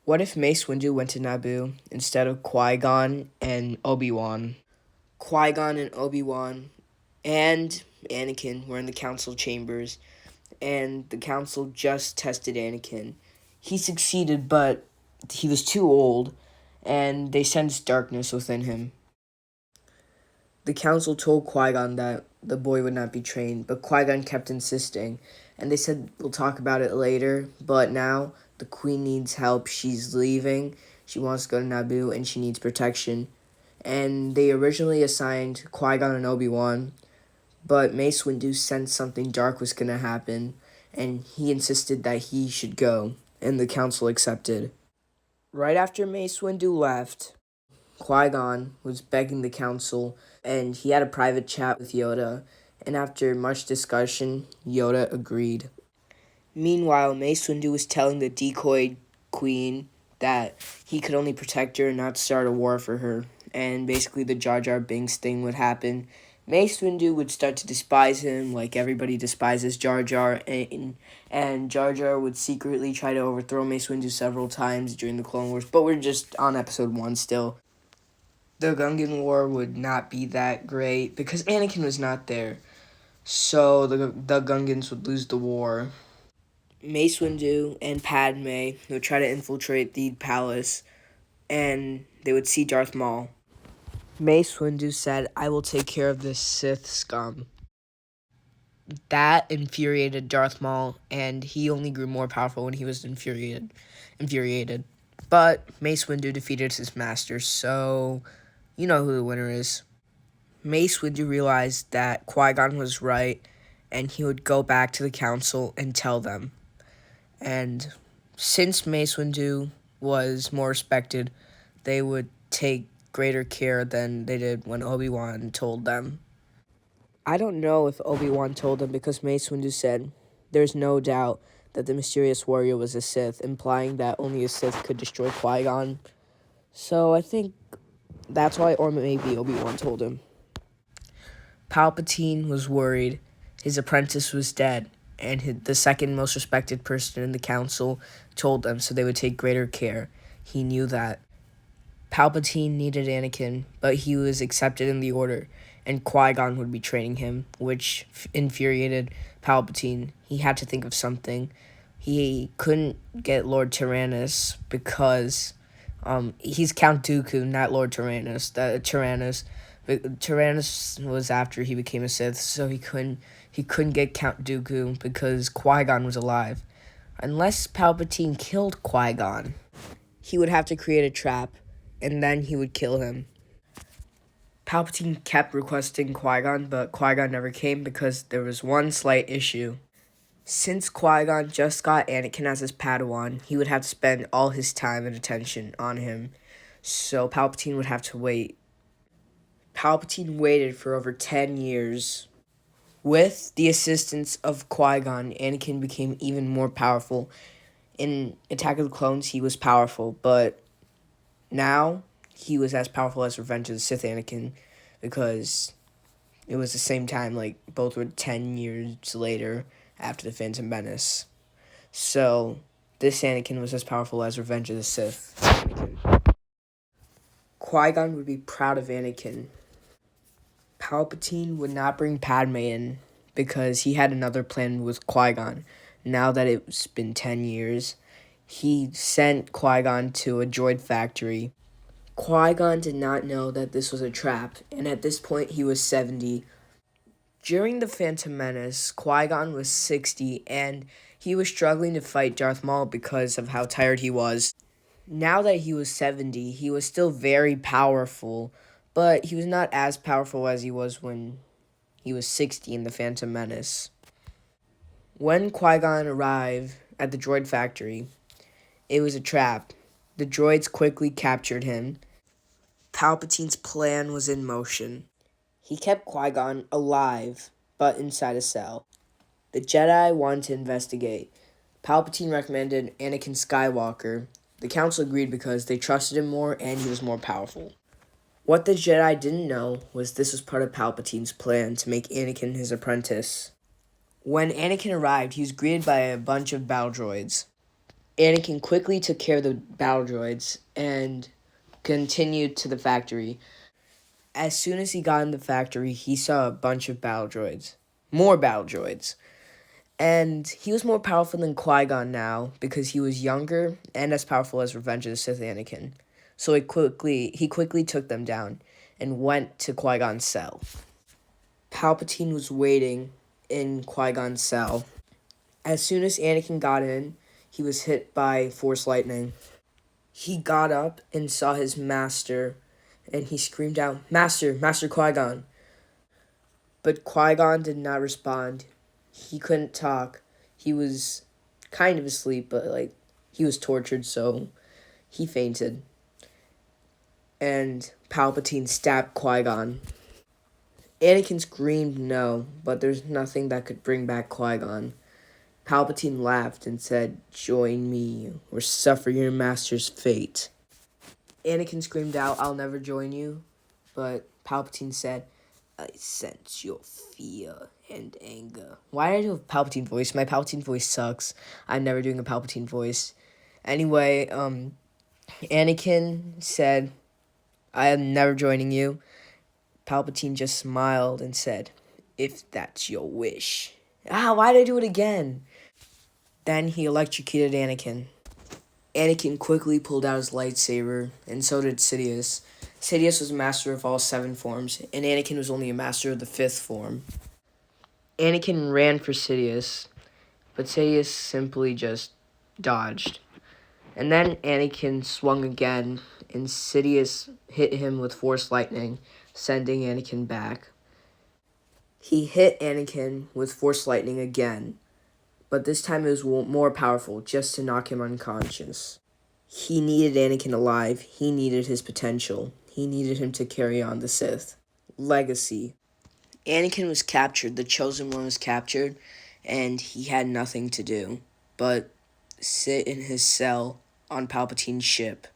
What if Mace Windu went to Naboo instead of Qui-Gon and Obi-Wan? Qui-Gon and Obi-Wan and Anakin were in the council chambers, and the council just tested Anakin. He succeeded, but he was too old, and they sensed darkness within him. The council told Qui-Gon that the boy would not be trained, but Qui-Gon kept insisting, and they said, we'll talk about it later, but now the queen needs help. She's leaving, she wants to go to Naboo, and she needs protection. And they originally assigned Qui-Gon and Obi-Wan, but Mace Windu sensed something dark was going to happen, and he insisted that he should go, and the council accepted. Right after Mace Windu left, Qui-Gon was begging the council, and he had a private chat with Yoda, and after much discussion, Yoda agreed. Meanwhile, Mace Windu was telling the decoy queen that he could only protect her and not start a war for her, and basically the Jar Jar Binks thing would happen. Mace Windu would start to despise him like everybody despises Jar Jar, and Jar Jar would secretly try to overthrow Mace Windu several times during the Clone Wars, but we're just on episode 1 still. The Gungan War would not be that great because Anakin was not there, so the Gungans would lose the war. Mace Windu and Padme would try to infiltrate the palace, and they would see Darth Maul. Mace Windu said, "I will take care of this Sith scum." That infuriated Darth Maul, and he only grew more powerful when he was infuriated. But Mace Windu defeated his master, so you know who the winner is. Mace Windu realized that Qui-Gon was right, and he would go back to the council and tell them. And since Mace Windu was more respected, they would take greater care than they did when Obi-Wan told them. I don't know if Obi-Wan told them because Mace Windu said, "There's no doubt that the mysterious warrior was a Sith," implying that only a Sith could destroy Qui-Gon. So I think that's why, or maybe Obi-Wan told him. Palpatine was worried. His apprentice was dead, and the second most respected person in the council told them, so they would take greater care. He knew that. Palpatine needed Anakin, but he was accepted in the order, and Qui-Gon would be training him, which infuriated Palpatine. He had to think of something. He couldn't get Lord Tyrannus because he's Count Dooku, not Lord Tyrannus. Tyrannus was after he became a Sith, so he couldn't get Count Dooku because Qui-Gon was alive. Unless Palpatine killed Qui-Gon, he would have to create a trap, and then he would kill him. Palpatine kept requesting Qui-Gon, but Qui-Gon never came because there was one slight issue. Since Qui-Gon just got Anakin as his Padawan, he would have to spend all his time and attention on him, so Palpatine would have to wait. Palpatine waited for over 10 years. With the assistance of Qui-Gon, Anakin became even more powerful. In Attack of the Clones, he was powerful, but now he was as powerful as Revenge of the Sith Anakin because it was the same time, like both were 10 years later after the Phantom Menace. So this Anakin was as powerful as Revenge of the Sith Anakin. Qui-Gon would be proud of Anakin. Palpatine would not bring Padme in because he had another plan with Qui-Gon. Now that it's been 10 years, he sent Qui-Gon to a droid factory. Qui-Gon did not know that this was a trap, and at this point he was 70. During the Phantom Menace, Qui-Gon was 60, and he was struggling to fight Darth Maul because of how tired he was. Now that he was 70, he was still very powerful, but he was not as powerful as he was when he was 60 in the Phantom Menace. When Qui-Gon arrived at the droid factory, it was a trap. The droids quickly captured him. Palpatine's plan was in motion. He kept Qui-Gon alive, but inside a cell. The Jedi wanted to investigate. Palpatine recommended Anakin Skywalker. The council agreed because they trusted him more and he was more powerful. What the Jedi didn't know was this was part of Palpatine's plan to make Anakin his apprentice. When Anakin arrived, he was greeted by a bunch of battle droids. Anakin quickly took care of the battle droids and continued to the factory. As soon as he got in the factory, he saw a bunch of battle droids. More battle droids. And he was more powerful than Qui-Gon now because he was younger and as powerful as Revenge of the Sith Anakin. So he quickly took them down and went to Qui-Gon's cell. Palpatine was waiting in Qui-Gon's cell. As soon as Anakin got in, he was hit by Force lightning. He got up and saw his master, and he screamed out, "Master, Master Qui-Gon." But Qui-Gon did not respond. He couldn't talk. He was kind of asleep, but he was tortured, so he fainted. And Palpatine stabbed Qui-Gon. Anakin screamed no, but there's nothing that could bring back Qui-Gon. Palpatine laughed and said, "Join me or suffer your master's fate." Anakin screamed out, "I'll never join you." But Palpatine said, "I sense your fear and anger." Why did I do a Palpatine voice? My Palpatine voice sucks. I'm never doing a Palpatine voice. Anyway, Anakin said, "I am never joining you." Palpatine just smiled and said, "If that's your wish." Why did I do it again? Then he electrocuted Anakin. Anakin quickly pulled out his lightsaber, and so did Sidious. Sidious was a master of all 7 forms, and Anakin was only a master of the 5th form. Anakin ran for Sidious, but Sidious simply just dodged. And then Anakin swung again, and Sidious hit him with Force lightning, sending Anakin back. He hit Anakin with Force lightning again, but this time it was more powerful, just to knock him unconscious. He needed Anakin alive. He needed his potential. He needed him to carry on the Sith. Legacy. Anakin was captured. The Chosen One was captured, and he had nothing to do but sit in his cell on Palpatine's ship.